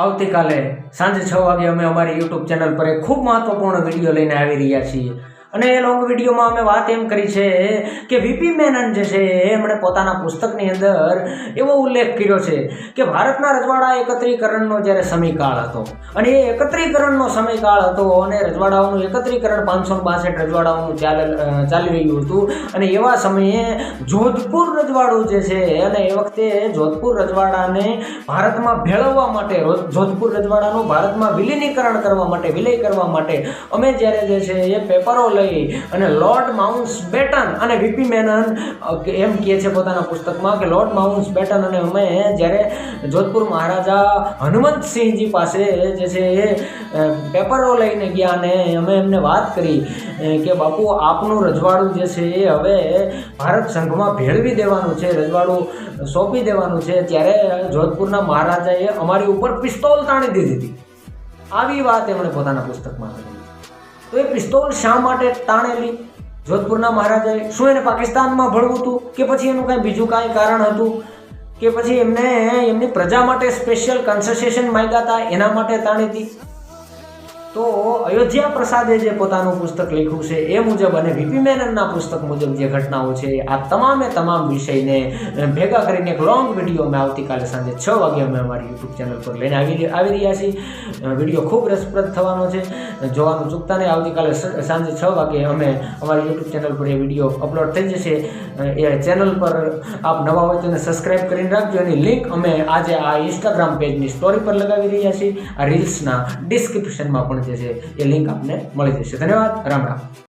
આવતીકાલે સાંજે 6 વાગે અમે અમારી યુટ્યુબ ચેનલ પર એક ખૂબ મહત્વપૂર્ણ વિડીયો લઈને આવી રહ્યા છીએ અને એ લોંગ વિડીયોમાં અમે વાત એમ કરી છે કે વીપી મેનન જે છે એમણે પોતાના પુસ્તકની અંદર એવો ઉલ્લેખ કર્યો છે કે ભારતના રજવાડા એકત્રીકરણનો જ્યારે સમયકાળ હતો અને એ એકત્રીકરણનો સમયકાળ હતો અને રજવાડાઓનું એકત્રીકરણ 562 રજવાડાઓનું ચાલી રહ્યું હતું અને એવા સમયે જોધપુર રજવાડું જે છે અને એ વખતે જોધપુર રજવાડાને ભારતમાં ભેળવવા માટે જોધપુર રજવાડાનું ભારતમાં વિલીનીકરણ કરવા માટે વિલય કરવા માટે અમે જ્યારે જે છે એ પેપરો લઈ અને લોર્ડ માઉન્ટબેટન અને વીપી મેનન એમ કહે છે પોતાના પુસ્તકમાં કે લોર્ડ માઉન્ટબેટન અને અમે જ્યારે જોધપુર મહારાજા હનુમંતસિંહજી પાસે જે છે એ પેપરો લઈને ગયા અને અમે એમને વાત કરી કે બાપુ આપનું રજવાડું જે છે એ હવે ભારત સંઘમાં ભેળવી દેવાનું છે, રજવાડું સોંપી દેવાનું છે, ત્યારે જોધપુરના મહારાજાએ અમારી ઉપર પિસ્તોલ તાણી દીધી હતી. આવી વાત એમણે પોતાના પુસ્તકમાં કરી. તો એ પિસ્તોલ શા માટે તાણેલી જોધપુરના મહારાજાએ? શું એને પાકિસ્તાનમાં ભળવું હતું કે પછી એનું કાંઈ બીજું કાંઈ કારણ હતું કે પછી એમને એમની પ્રજા માટે સ્પેશિયલ કન્સેશન માંગ્યા હતા એના માટે તાણી હતી? તો અયોધ્યા પ્રસાદે જે પોતાનું પુસ્તક લખ્યું છે એ મુજબ અને વીપી મેનનના પુસ્તક મુજબ જે ઘટનાઓ છે આ તમામ વિષયને ભેગા કરીને એક લોંગ વિડીયો અમે આવતીકાલે સાંજે 6 વાગે અમે અમારી યુટ્યુબ ચેનલ પર લઈને આવી રહ્યા છીએ. વિડીયો ખૂબ રસપ્રદ થવાનો છે, જોવાનું ચૂકતા નહીં. આવતીકાલે સાંજે 6 વાગે અમે અમારી યુટ્યુબ ચેનલ પર એ વિડીયો અપલોડ થઈ જશે. એ ચેનલ પર આપ નવા હોય તો એને સબસ્ક્રાઈબ કરીને રાખજો. એની લિંક અમે આજે આ ઇન્સ્ટાગ્રામ પેજની સ્ટોરી પર લગાવી રહ્યા છીએ. આ રીલ્સના ડિસ્ક્રિપ્શનમાં પણ જે છે એ લિંક આપને મળી જશે. ધન્યવાદ. રામ રામ.